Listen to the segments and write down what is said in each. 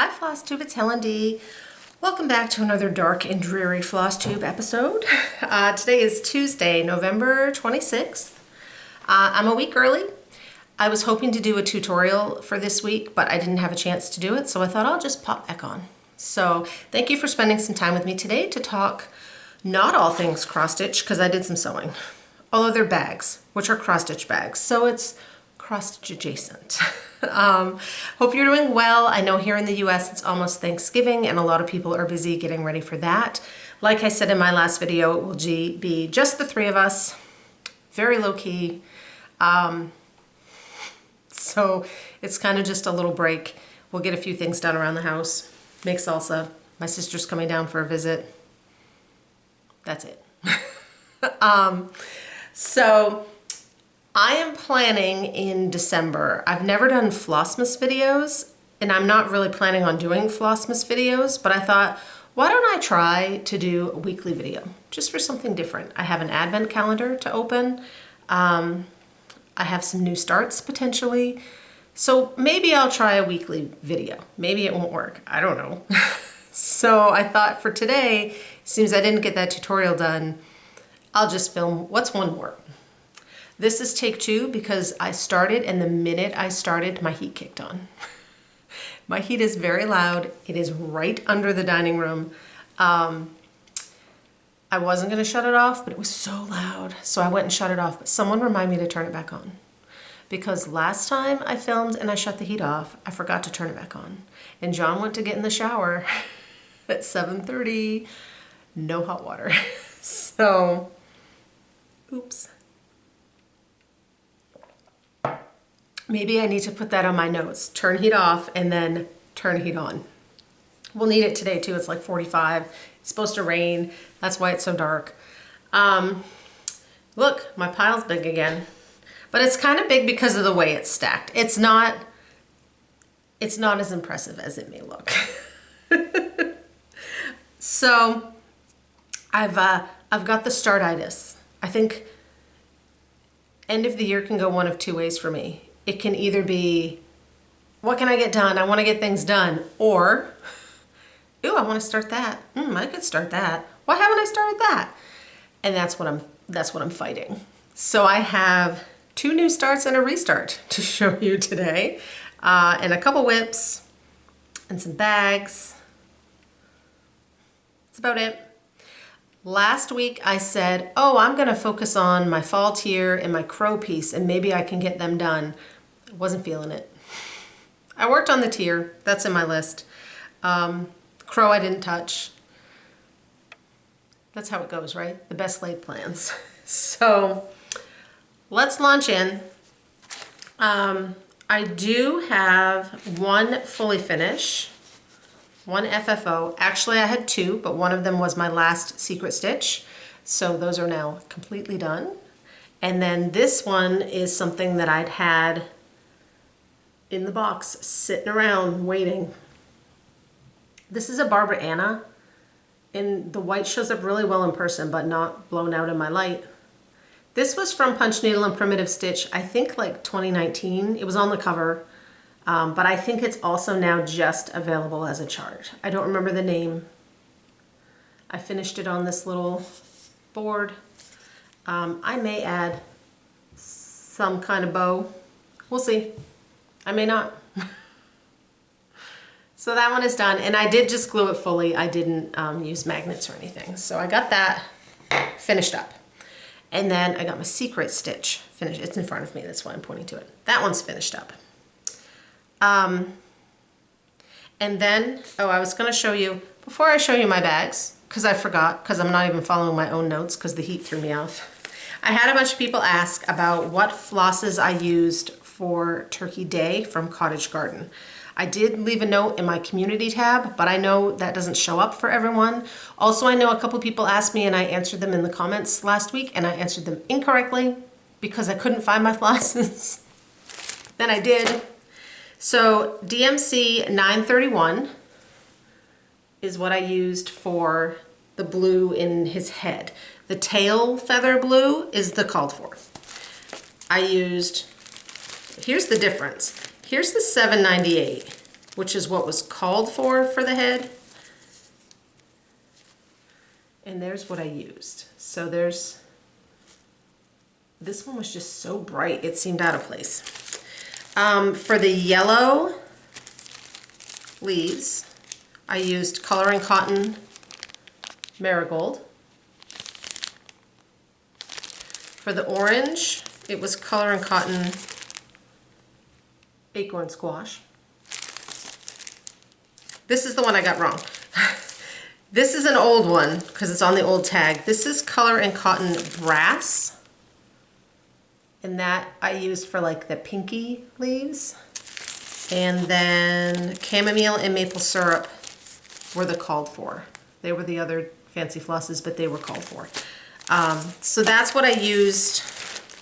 Hi Flosstube, it's Helen D. Welcome back to another dark and dreary Flosstube episode. Today is Tuesday, November 26th. I'm a week early. I was hoping to do a tutorial for this week, but I didn't have a chance to do it, so I thought I'll just pop back on. So thank you for spending some time with me today to talk not all things cross-stitch, because I did some sewing, although they're bags, which are cross-stitch bags, so it's cross-stitch adjacent. Hope you're doing well. I know here in the US it's almost Thanksgiving and a lot of people are busy getting ready for that. Like I said in my last video, it will be just the three of us, very low-key. So it's kind of just a little break. We'll get a few things done around the house, make salsa. My sister's coming down for a visit. That's it. So I am planning in December. I've never done Flossmas videos, and I'm not really planning on doing Flossmas videos, but I thought, why don't I try to do a weekly video, just for something different. I have an advent calendar to open. I have some new starts potentially. So maybe I'll try a weekly video. Maybe it won't work. I don't know. So I thought for today, since I didn't get that tutorial done, I'll just film what's one more. This is take two because I started, and the minute I started, my heat kicked on. My heat is very loud. It is right under the dining room. I wasn't gonna shut it off, but it was so loud. So I went and shut it off, but someone reminded me to turn it back on. Because last time I filmed and I shut the heat off, I forgot to turn it back on. And John went to get in the shower at 7:30, no hot water. So, oops. Maybe I need to put that on my notes. Turn heat off and then turn heat on. We'll need it today too. It's like 45. It's supposed to rain. That's why it's so dark. Look, my pile's big again. But it's kind of big because of the way it's stacked. It's not as impressive as it may look. So I've got the Startitis. I think end of the year can go one of two ways for me. It can either be, what can I get done? I want to get things done. Or, ooh, I want to start that. I could start that. Why haven't I started that? And that's what I'm fighting. So I have 2 new starts and a restart to show you today, and a couple whips and some bags. That's about it. Last week I said, oh, I'm gonna focus on my fall tier and my crow piece and maybe I can get them done. I wasn't feeling it. I worked on the tier, that's in my list. Crow I didn't touch. That's how it goes, right? The best laid plans. So let's launch in. I do have one fully finish. One FFO. Actually, I had 2, but one of them was my last secret stitch. So those are now completely done. And then this one is something that I'd had in the box, sitting around waiting. This is a Barbara Anna, and the white shows up really well in person, but not blown out in my light. This was from Punch Needle and Primitive Stitch, I think like 2019. It was on the cover. But I think it's also now just available as a chart. I don't remember the name. I finished it on this little board. I may add some kind of bow. We'll see. I may not. So that one is done. And I did just glue it fully. I didn't use magnets or anything. So I got that finished up. And then I got my secret stitch finished. It's in front of me. That's why I'm pointing to it. That one's finished up. And then, oh, I was gonna show you, before I show you my bags, because I forgot, because I'm not even following my own notes because the heat threw me off. I had a bunch of people ask about what flosses I used for Turkey Day from Cottage Garden. I did leave a note in my community tab, but I know that doesn't show up for everyone. Also, I know a couple people asked me and I answered them in the comments last week, and I answered them incorrectly because I couldn't find my flosses. Then I did. So DMC 931 is what I used for the blue in his head. The tail feather blue is the called for. I used, here's the difference. Here's the 798. which is what was called for the head. And there's what I used. So this one was just so bright, it seemed out of place. For the yellow leaves, I used Color and Cotton Marigold. For the orange, it was Color and Cotton Acorn Squash. This is the one I got wrong. This is an old one because it's on the old tag. This is Color and Cotton Brass. And that I used for like the pinky leaves. And then chamomile and maple syrup were the called for. They were the other fancy flosses, but they were called for. So that's what I used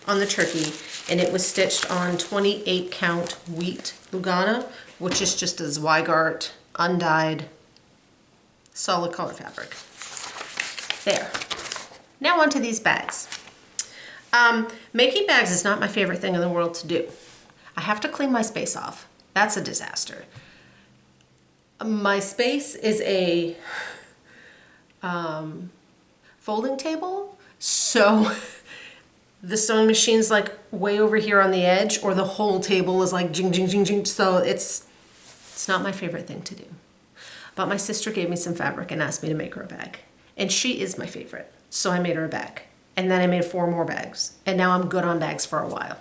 on the turkey. And it was stitched on 28 count wheat Lugana, which is just a Zweigart undyed solid color fabric. There. Now onto these bags. Making bags is not my favorite thing in the world to do. I have to clean my space off. That's a disaster. My space is a folding table, so the sewing machine's like way over here on the edge, or the whole table is like jing, jing, jing, jing. So it's not my favorite thing to do. But my sister gave me some fabric and asked me to make her a bag. And she is my favorite. So I made her a bag. And then I made 4 more bags. And now I'm good on bags for a while.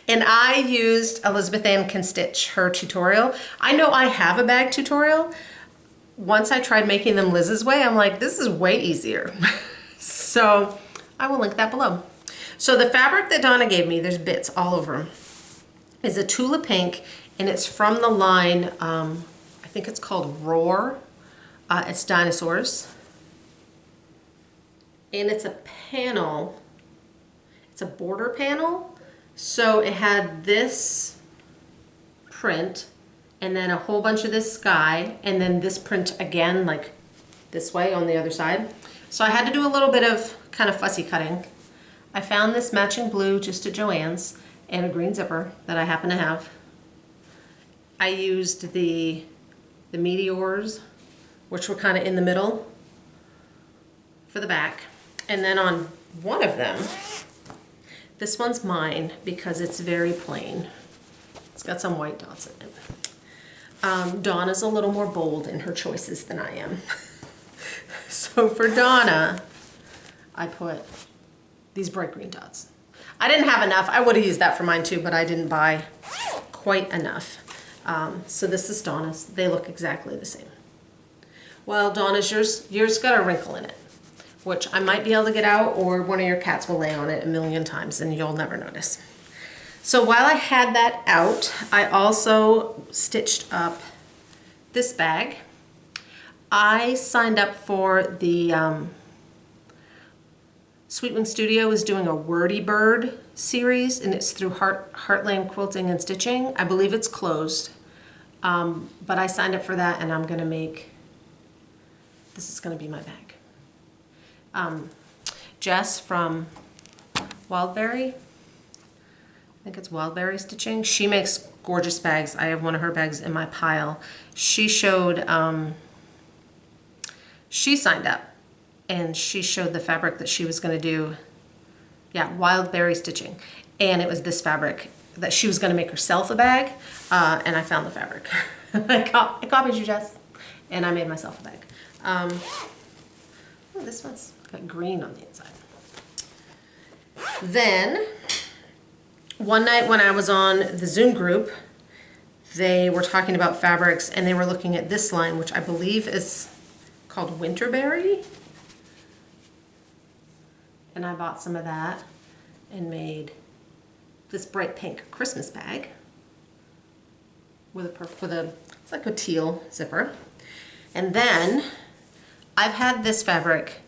And I used Elizabeth Ann Can Stitch, her tutorial. I know I have a bag tutorial. Once I tried making them Liz's way, I'm like, this is way easier. So I will link that below. So the fabric that Donna gave me, there's bits all over them, is a Tula Pink, and it's from the line, I think it's called Roar. It's dinosaurs. And it's a panel, it's a border panel. So it had this print, and then a whole bunch of this sky, and then this print again, like this way on the other side. So I had to do a little bit of kind of fussy cutting. I found this matching blue just at Joann's and a green zipper that I happen to have. I used the meteors, which were kind of in the middle for the back. And then on one of them, this one's mine because it's very plain. It's got some white dots in it. Donna's a little more bold in her choices than I am. So for Donna, I put these bright green dots. I didn't have enough. I would have used that for mine too, but I didn't buy quite enough. So this is Donna's. They look exactly the same. Well, Donna's, yours got a wrinkle in it, which I might be able to get out, or one of your cats will lay on it a million times and you'll never notice. So while I had that out, I also stitched up this bag. I signed up for the Sweet Wing Studio is doing a Wordy Bird series, and it's through Heartland Quilting and Stitching. I believe it's closed, but I signed up for that, and I'm gonna make, this is gonna be my bag. Jess from Wildberry, I think it's Wildberry Stitching. She makes gorgeous bags. I have one of her bags in my pile. She showed, she signed up and she showed the fabric that she was gonna do. Yeah, Wildberry Stitching. And it was this fabric that she was gonna make herself a bag, and I found the fabric. I copied you, Jess, and I made myself a bag. Oh, this one's got green on the inside. Then, one night when I was on the Zoom group, they were talking about fabrics, and they were looking at this line, which I believe is called Winterberry. And I bought some of that and made this bright pink Christmas bag with it's like a teal zipper. And then I've had this fabric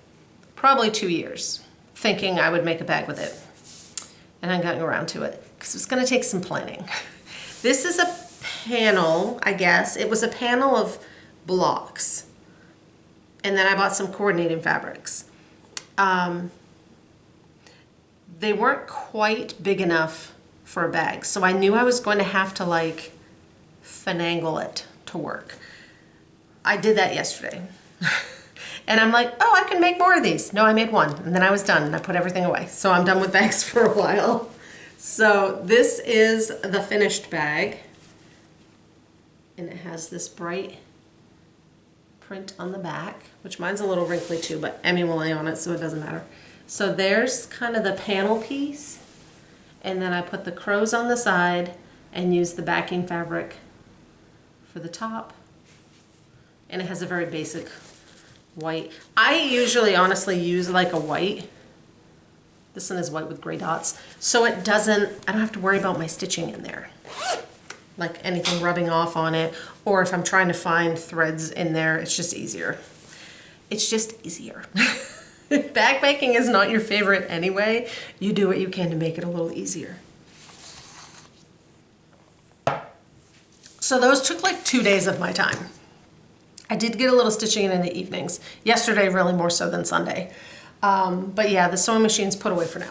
probably 2 years, thinking I would make a bag with it. And I'm getting around to it because it's gonna take some planning. This is a panel, I guess. It was a panel of blocks. And then I bought some coordinating fabrics. They weren't quite big enough for a bag. So I knew I was going to have to like finagle it to work. I did that yesterday. And I'm like, oh, I can make more of these. No, I made one, and then I was done, and I put everything away. So I'm done with bags for a while. So this is the finished bag. And it has this bright print on the back, which mine's a little wrinkly too, but Emmy will lay on it, so it doesn't matter. So there's kind of the panel piece, and then I put the crows on the side and use the backing fabric for the top. And it has a very basic white. I usually honestly use like a white. This one is white with gray dots, so I don't have to worry about my stitching in there, like anything rubbing off on it, or if I'm trying to find threads in there, it's just easier. It's just easier. If bag making is not your favorite anyway, you do what you can to make it a little easier. So those took like 2 days of my time. I did get a little stitching in the evenings. Yesterday, really more so than Sunday. But yeah, the sewing machine's put away for now.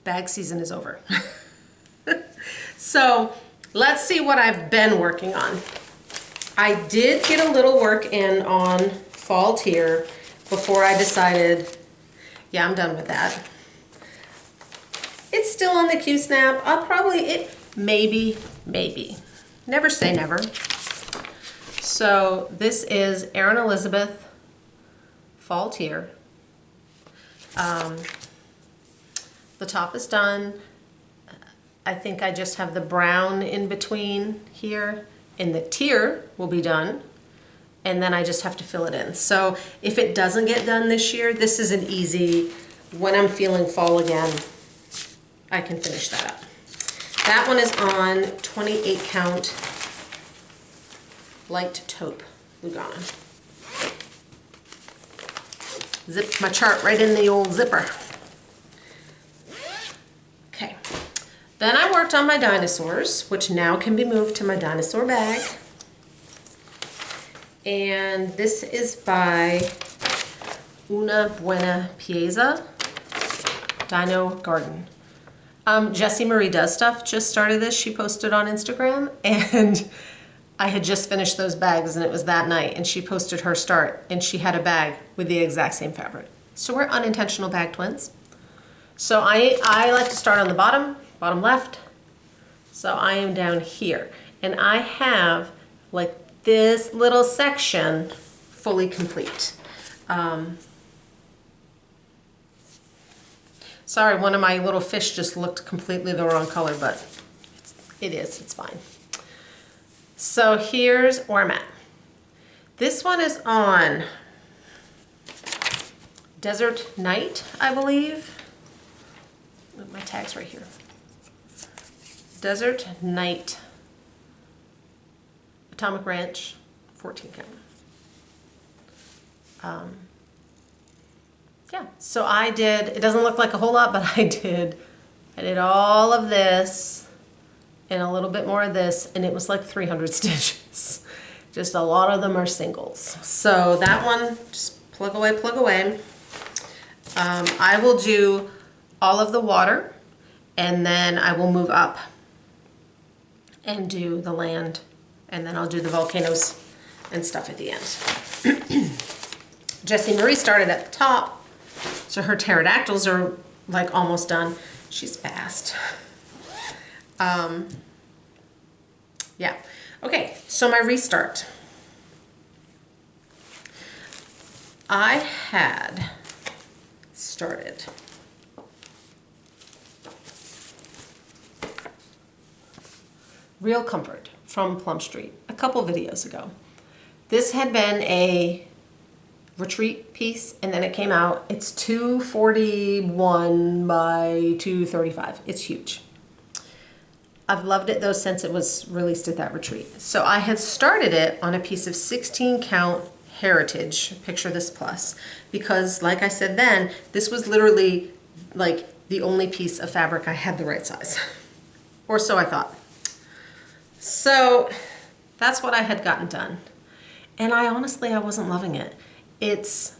Bag season is over. So let's see what I've been working on. I did get a little work in on fall tier before I decided, yeah, I'm done with that. It's still on the Q-snap. I'll probably, maybe. Never say never. So this is Erin Elizabeth fall tier. The top is done. I think I just have the brown in between here, and the tier will be done, and then I just have to fill it in. So if it doesn't get done this year, this is an easy, when I'm feeling fall again, I can finish that up. That one is on 28 count light taupe Lugana. Zipped my chart right in the old zipper. Okay. Then I worked on my dinosaurs, which now can be moved to my dinosaur bag. And this is by Una Buena Pieza, Dino Garden. Jessie Marie Does Stuff just started this. She posted on Instagram, and I had just finished those bags, and it was that night, and she posted her start, and she had a bag with the exact same fabric. So we're unintentional bag twins. So I like to start on the bottom left. So I am down here, and I have like this little section fully complete. Sorry, one of my little fish just looked completely the wrong color, but it's fine. So here's where I'm at. This one is on Desert Night, I believe. My tag's right here. Desert Night Atomic Ranch 14 count. Yeah, so I did, it doesn't look like a whole lot, but I did all of this and a little bit more of this, and it was like 300 stitches. Just a lot of them are singles. So that one, just plug away. I will do all of the water, and then I will move up and do the land, and then I'll do the volcanoes and stuff at the end. Jessie Marie started at the top, so her pterodactyls are like almost done. She's fast. Yeah. Okay, so my restart. I had started Real Comfort from Plum Street a couple videos ago. This had been a retreat piece, and then it came out. It's 241 by 235. It's huge. I've loved it though since it was released at that retreat. So I had started it on a piece of 16 count Heritage, picture this plus, because like I said then, this was literally like the only piece of fabric I had the right size, or so I thought. So that's what I had gotten done. And I wasn't loving it. It's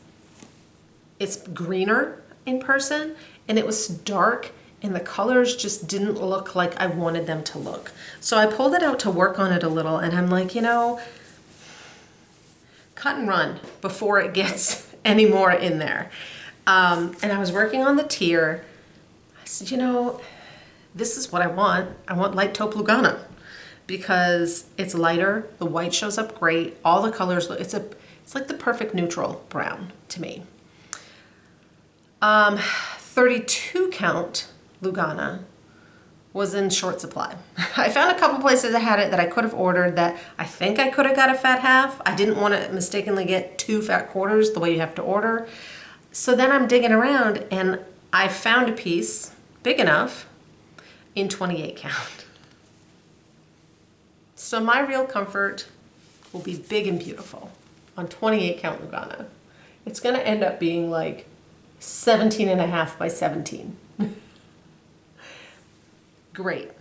greener in person, and it was dark and the colors just didn't look like I wanted them to look. So I pulled it out to work on it a little, and I'm like, you know, cut and run before it gets any more in there. And I was working on the tier. I said, you know, this is what I want. I want light taupe Lugana because it's lighter. The white shows up great. All the colors, it's like the perfect neutral brown to me. 32 count Lugana was in short supply. I found a couple places that had it that I could have ordered that I think I could have got a fat half. I didn't want to mistakenly get 2 fat quarters the way you have to order. So then I'm digging around and I found a piece big enough in 28 count. So my real comfort will be big and beautiful on 28 count Lugana. It's gonna end up being like 17.5 by 17. Great.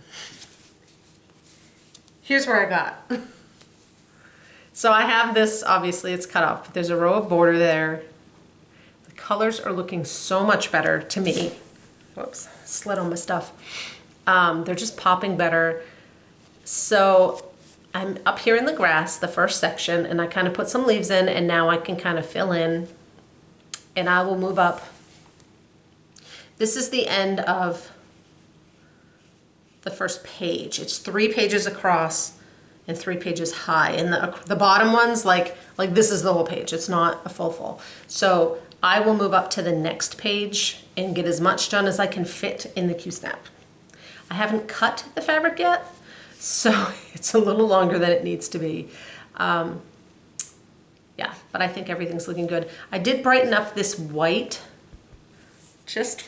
Here's where I got. So I have this, obviously it's cut off, but there's a row of border there. The colors are looking so much better to me. Whoops, slid on my stuff. They're just popping better. So I'm up here in the grass, the first section, and I kind of put some leaves in, and now I can kind of fill in, and I will move up. This is the end of the first page. It's 3 pages across and 3 pages high, and the bottom one's like this is the whole page. It's not a full. So I will move up to the next page and get as much done as I can fit in the Q-snap. I haven't cut the fabric yet, so it's a little longer than it needs to be. Yeah, but I think everything's looking good. I did brighten up this white. Just,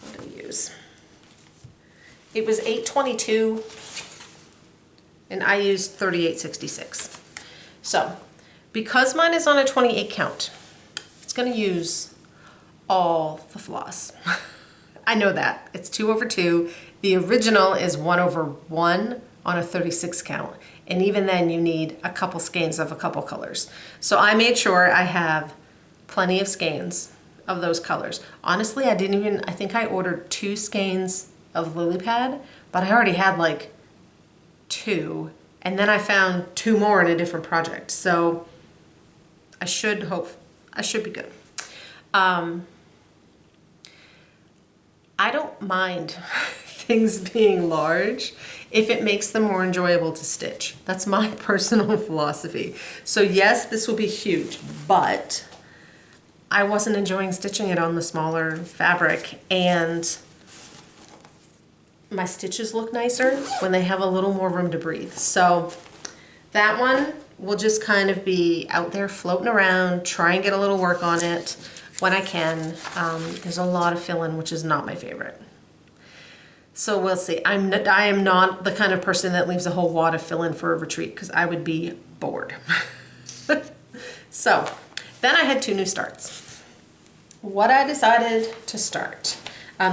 what do we use? It was 822 and I used 3866. So because mine is on a 28 count, it's gonna use all the floss. I know that, it's 2/2. The original is 1/1 on a 36 count. And even then you need a couple skeins of a couple colors. So I made sure I have plenty of skeins of those colors. Honestly, I think I ordered 2 skeins of lily pad, but I already had like 2, and then I found 2 more in a different project. So I should be good. I don't mind things being large if it makes them more enjoyable to stitch. That's my personal philosophy. So yes, this will be huge, but I wasn't enjoying stitching it on the smaller fabric, and my stitches look nicer when they have a little more room to breathe. So that one will just kind of be out there floating around, try and get a little work on it when I can. There's a lot of fill-in, which is not my favorite. So we'll see. I am not the kind of person that leaves a whole wad of fill-in for a retreat because I would be bored. So then I had 2 new starts. What I decided to start.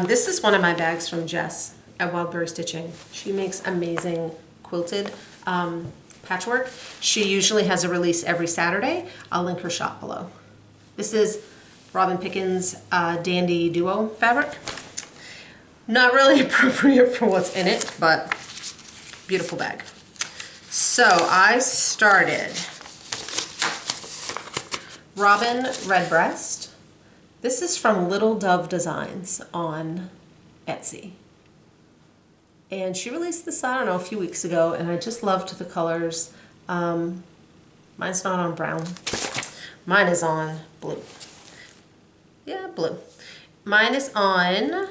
This is one of my bags from Jess at Wildberry Stitching. She makes amazing quilted patchwork. She usually has a release every Saturday. I'll link her shop below. This is Robin Pickens Dandy Duo fabric. Not really appropriate for what's in it, but beautiful bag. So I started Robin Redbreast. This is from Little Dove Designs on Etsy. And she released this, I don't know, a few weeks ago, and I just loved the colors. Mine's not on brown. Mine is on blue. Yeah, blue. Mine is on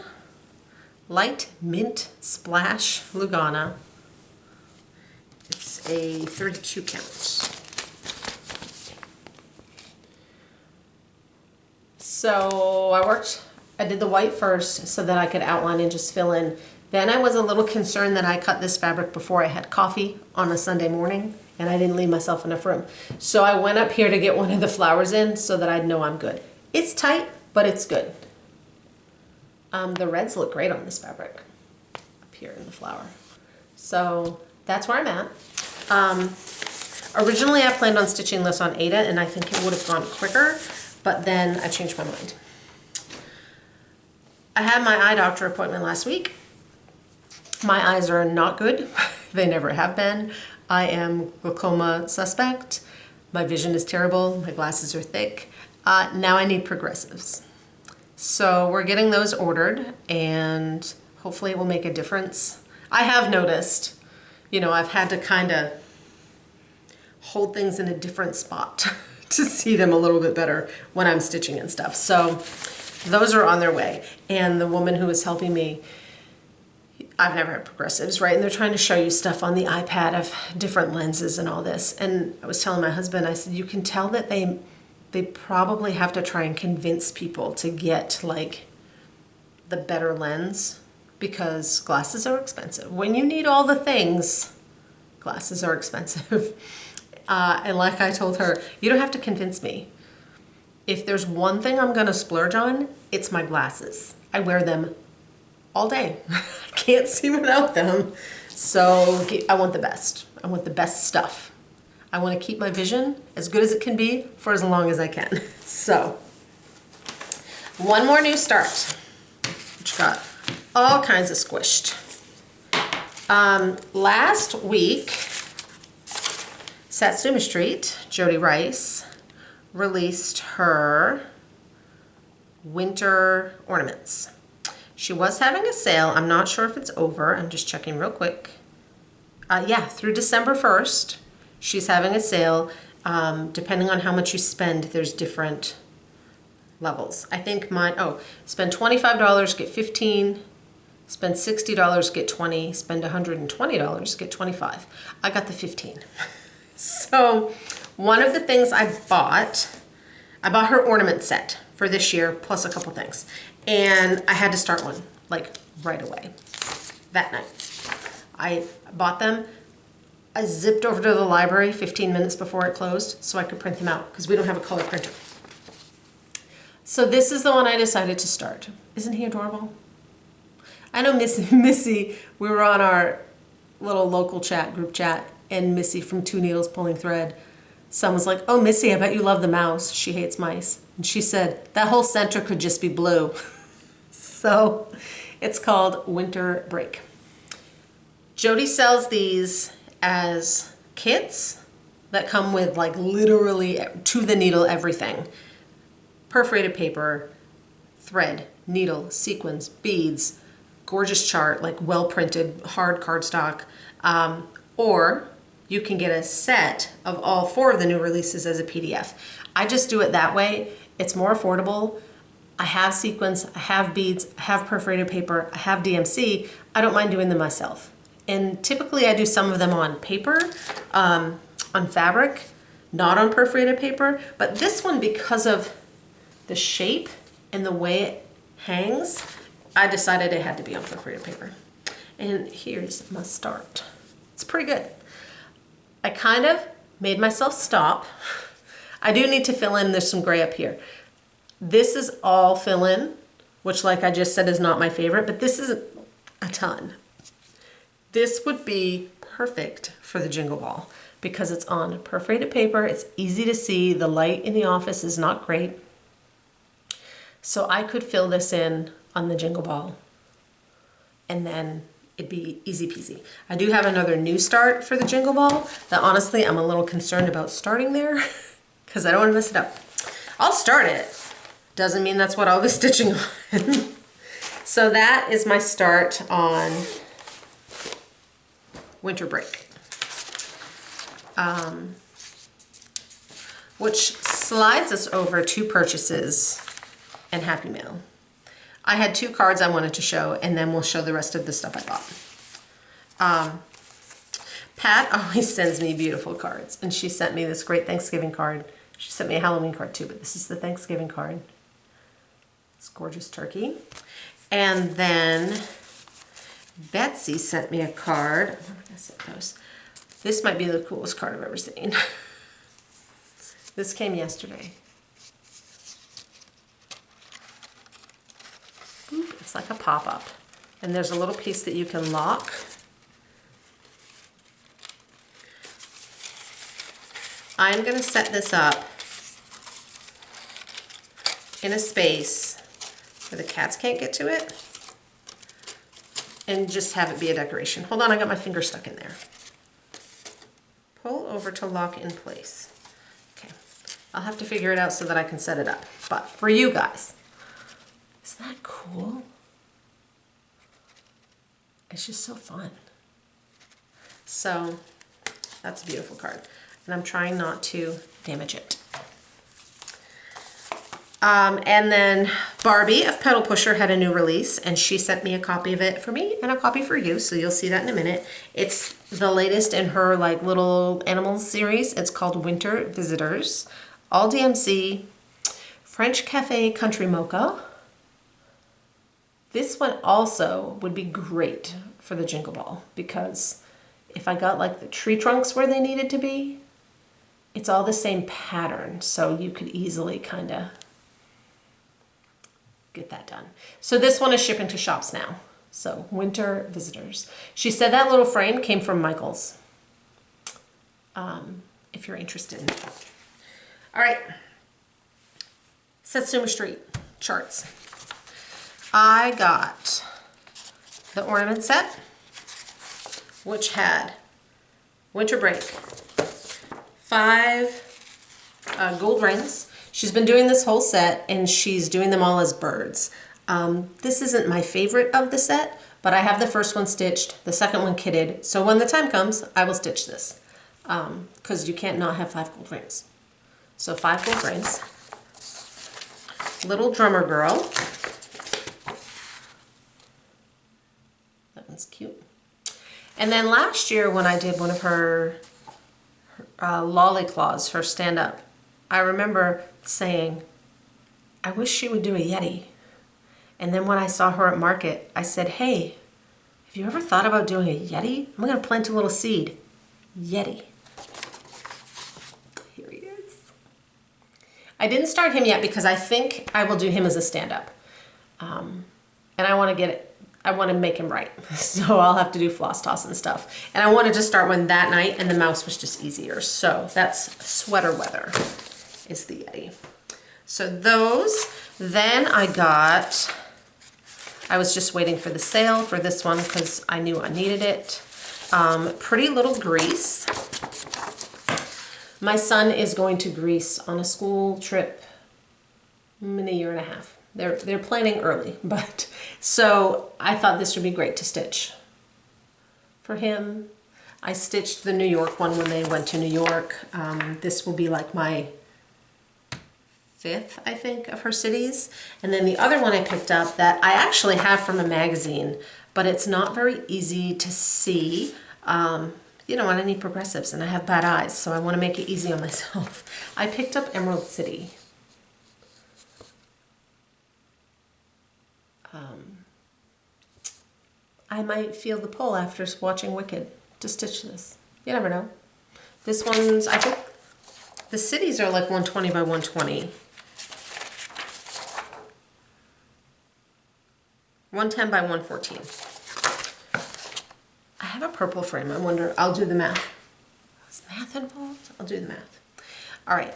Light Mint Splash Lugana. It's a 32 count. So I did the white first so that I could outline and just fill in. Then I was a little concerned that I cut this fabric before I had coffee on a Sunday morning, and I didn't leave myself enough room. So I went up here to get one of the flowers in so that I'd know I'm good. It's tight, but it's good. The reds look great on this fabric up here in the flower. So that's where I'm at. Originally I planned on stitching this on Aida, and I think it would have gone quicker, but then I changed my mind. I had my eye doctor appointment last week. My eyes are not good. They never have been. I am glaucoma suspect. My vision is terrible. My glasses are thick. Now I need progressives. So we're getting those ordered and hopefully it will make a difference. I have noticed, you know, I've had to kind of hold things in a different spot to see them a little bit better when I'm stitching and stuff. So those are on their way. And the woman who is helping me, I've never had progressives, right? And they're trying to show you stuff on the iPad of different lenses and all this. And I was telling my husband, I said, you can tell that they probably have to try and convince people to get like the better lens because glasses are expensive. When you need all the things, glasses are expensive. And like I told her, you don't have to convince me. If there's one thing I'm gonna splurge on, it's my glasses. I wear them all day. I can't see without them. So I want the best. I want the best stuff. I want to keep my vision as good as it can be for as long as I can. So, one more new start, which got all kinds of squished. Last week, Satsuma Street, Jody Rice, released her winter ornaments. She was having a sale. I'm not sure if it's over. I'm just checking real quick. Yeah, through December 1st. She's having a sale. Depending on how much you spend, there's different levels. I think mine, spend $25, get 15. Spend $60, get 20. Spend $120, get 25. I got the 15. So one of the things I bought her ornament set for this year, plus a couple things. And I had to start one, like right away, that night. I bought them. I zipped over to the library 15 minutes before it closed so I could print them out because we don't have a color printer. So this is the one I decided to start. Isn't he adorable? I know Missy, we were on our little local group chat, and Missy from Two Needles Pulling Thread, someone's like, oh, Missy, I bet you love the mouse. She hates mice. And she said, that whole center could just be blue. So it's called Winter Break. Jody sells these as kits that come with like literally to the needle everything. Perforated paper, thread, needle, sequins, beads, gorgeous chart, like well printed, hard cardstock, or you can get a set of all 4 of the new releases as a PDF. I just do it that way. It's more affordable. I have sequins, I have beads, I have perforated paper, I have DMC. I don't mind doing them myself. And typically I do some of them on paper, on fabric, not on perforated paper. But this one, because of the shape and the way it hangs, I decided it had to be on perforated paper. And here's my start. It's pretty good. I kind of made myself stop. I do need to fill in, there's some gray up here. This is all fill in, which like I just said is not my favorite, but this is a ton. This would be perfect for the jingle ball because it's on perforated paper. It's easy to see. The light in the office is not great. So I could fill this in on the jingle ball and then it'd be easy peasy. I do have another new start for the jingle ball that honestly I'm a little concerned about starting there because I don't want to mess it up. I'll start it. Doesn't mean that's what I'll be stitching on. So that is my start on Winter Break. Which slides us over to purchases and Happy Mail. I had 2 cards I wanted to show, and then we'll show the rest of the stuff I bought. Pat always sends me beautiful cards, and she sent me this great Thanksgiving card. She sent me a Halloween card too, but this is the Thanksgiving card. It's gorgeous turkey. And then Betsy sent me a card. Where did I set those? This might be the coolest card I've ever seen. This came yesterday. It's like a pop-up. And there's a little piece that you can lock. I'm going to set this up in a space where the cats can't get to it, and just have it be a decoration. Hold on, I got my finger stuck in there. Pull over to lock in place. Okay, I'll have to figure it out so that I can set it up. But for you guys, isn't that cool? It's just so fun. So that's a beautiful card. And I'm trying not to damage it. And then Barbie of Pedal Pusher had a new release, and she sent me a copy of it for me and a copy for you, so you'll see that in a minute. It's the latest in her like little animals series. It's called Winter Visitors. All DMC, French Cafe Country Mocha. This one also would be great for the Jingle Ball, because if I got like the tree trunks where they needed to be, it's all the same pattern, so you could easily kind of get that done. So this one is shipping to shops now. So Winter Visitors. She said that little frame came from Michael's. If you're interested. All right. Satsuma Street charts. I got the ornament set, which had Winter Break, 5 gold rings. She's been doing this whole set, and she's doing them all as birds. This isn't my favorite of the set, but I have the first one stitched, the second one kitted, so when the time comes, I will stitch this, because you can't not have 5 gold rings. So 5 gold rings. Little Drummer Girl. That one's cute. And then last year when I did one of her Lolly Claws, her stand-up, I remember saying, I wish she would do a Yeti. And then when I saw her at market, I said, hey, have you ever thought about doing a Yeti? I'm going to plant a little seed. Yeti. Here he is. I didn't start him yet because I think I will do him as a stand-up. And I want to get it. I want to make him right. So I'll have to do floss toss and stuff. And I wanted to start one that night, and the mouse was just easier. So that's Sweater Weather is the Yeti. So those, then I was just waiting for the sale for this one because I knew I needed it. Pretty Little Grease. My son is going to Greece on a school trip in a year and a half. They're planning early, but so I thought this would be great to stitch for him. I stitched the New York one when they went to New York. This will be like my 5th, I think, of her cities. And then the other one I picked up that I actually have from a magazine, but it's not very easy to see. You know, and I need progressives and I have bad eyes, so I want to make it easy on myself. I picked up Emerald City. I might feel the pull after watching Wicked to stitch this. You never know. This one's, I think, the cities are like 120 by 120. 110 by 114. I have a purple frame. I wonder, I'll do the math. Is math involved? I'll do the math. All right.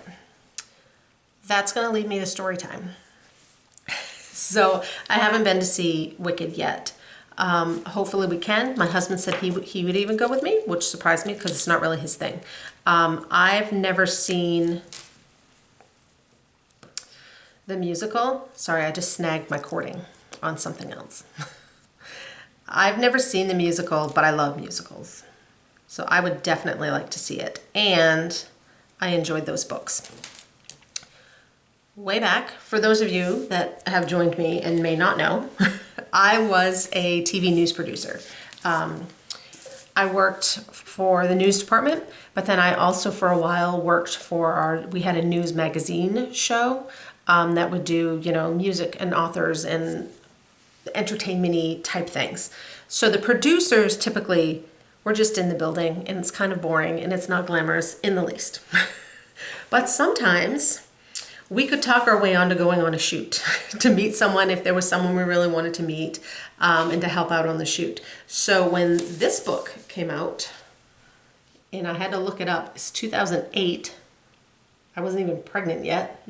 That's going to lead me to story time. So I haven't been to see Wicked yet. Hopefully we can. My husband said he would even go with me, which surprised me because it's not really his thing. I've never seen the musical. Sorry, I just snagged my cording on something else. I've never seen the musical, but I love musicals. So I would definitely like to see it. And I enjoyed those books. Way back, for those of you that have joined me and may not know, I was a TV news producer. I worked for the news department, but then I also for a while worked for we had a news magazine show that would do, you know, music and authors and entertainment-y type things. So the producers typically were just in the building, and it's kind of boring and it's not glamorous in the least. But sometimes we could talk our way onto going on a shoot to meet someone if there was someone we really wanted to meet and to help out on the shoot. So when this book came out, and I had to look it up, it's 2008. I wasn't even pregnant yet.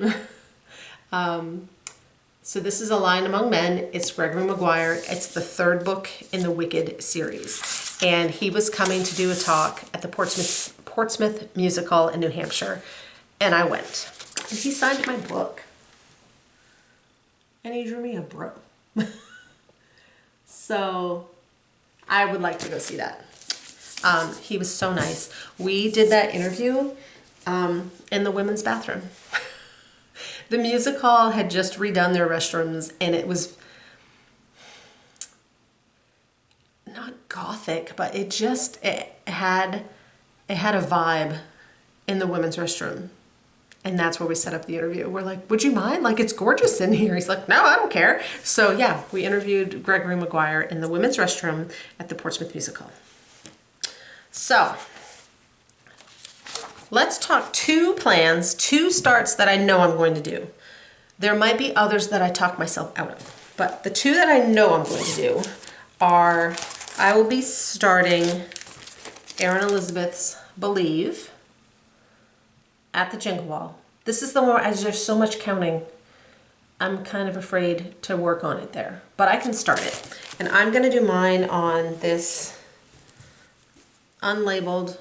So this is A Lion Among Men. It's Gregory Maguire. It's the third book in the Wicked series. And he was coming to do a talk at the Portsmouth Musical in New Hampshire. And I went. And he signed my book. And he drew me a bro. So I would like to go see that. He was so nice. We did that interview in the women's bathroom. The music hall had just redone their restrooms, and it was not gothic, but it had a vibe in the women's restroom. And that's where we set up the interview. We're like, would you mind? Like, it's gorgeous in here. He's like, no, I don't care. So yeah, we interviewed Gregory Maguire in the women's restroom at the Portsmouth Music Hall. So let's talk 2 plans, 2 starts that I know I'm going to do. There might be others that I talk myself out of, but the 2 that I know I'm going to do are, I will be starting Erin Elizabeth's Believe at the Jingle Ball. This is the one, as there's so much counting, I'm kind of afraid to work on it there, but I can start it. And I'm gonna do mine on this unlabeled,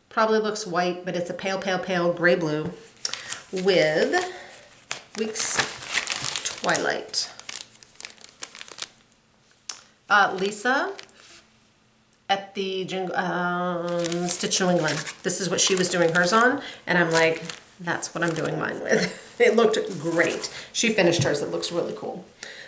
probably looks white, but it's a pale, pale, pale gray blue with Weeks Twilight. Lisa at the Stitch New England. This is what she was doing hers on, and I'm like, that's what I'm doing mine with. It looked great. She finished hers. It looks really cool.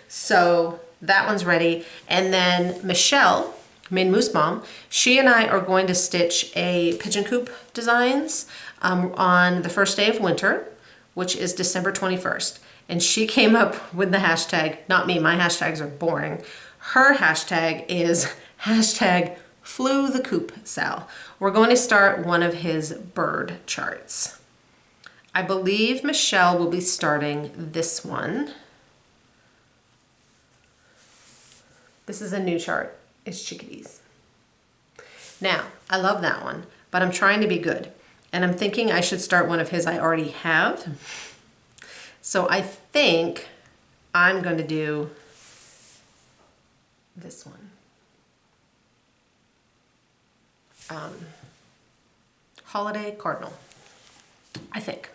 So that one's ready. And then Michelle, Maine Moose Mom, she and I are going to stitch a pigeon coop designs on the first day of winter, which is December 21st. And she came up with the hashtag, not me, my hashtags are boring. Her hashtag is hashtag Flew the Coop Sal. We're going to start one of his bird charts. I believe Michelle will be starting this one. This is a new chart. It's chickadees. Now, I love that one, but I'm trying to be good. And I'm thinking I should start one of his I already have. So I think I'm going to do this one. Holiday Cardinal, I think.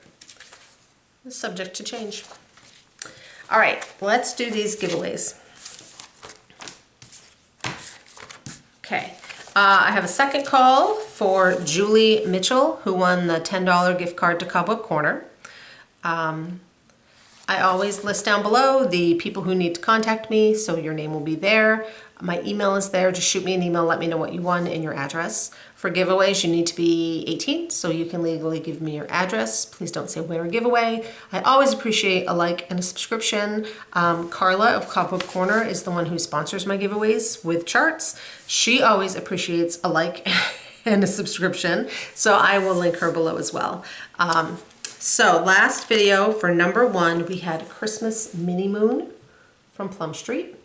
It's subject to change. All right, let's do these giveaways. Okay, I have a second call for Julie Mitchell, who won the $10 gift card to Cobweb Corner. I always list down below the people who need to contact me, so your name will be there. My email is there. Just shoot me an email, let me know what you won and your address. For giveaways, you need to be 18, so you can legally give me your address. Please don't say winner giveaway. I always appreciate a like and a subscription. Carla of Cobweb Corner is the one who sponsors my giveaways with charts. She always appreciates a like and a subscription, so I will link her below as well. So last video for number 1, we had Christmas Mini Moon from Plum Street.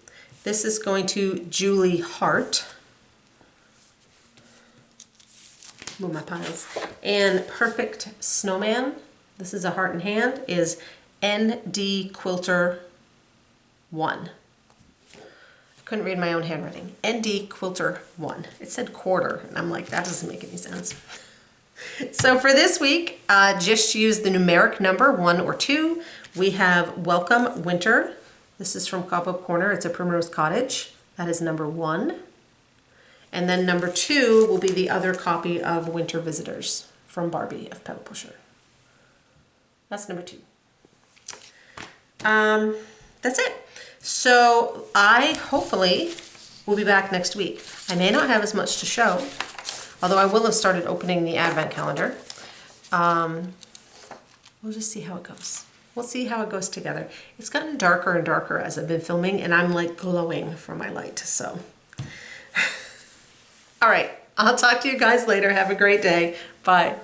This is going to Julie Hart. Move my piles. And Perfect Snowman, this is a heart in hand, is ND Quilter 1. I couldn't read my own handwriting. ND Quilter 1. It said quarter, and I'm like, that doesn't make any sense. So for this week, just use the numeric number 1 or 2. We have Welcome Winter. This is from Cobweb Corner. It's a Primrose Cottage. That is number 1. And then number 2 will be the other copy of Winter Visitors from Barbie of Pebble Pusher. That's number 2. That's it. So I hopefully will be back next week. I may not have as much to show, although I will have started opening the advent calendar. We'll just see how it goes. We'll see how it goes together. It's gotten darker and darker as I've been filming, and I'm like glowing from my light, so. All right, I'll talk to you guys later. Have a great day. Bye.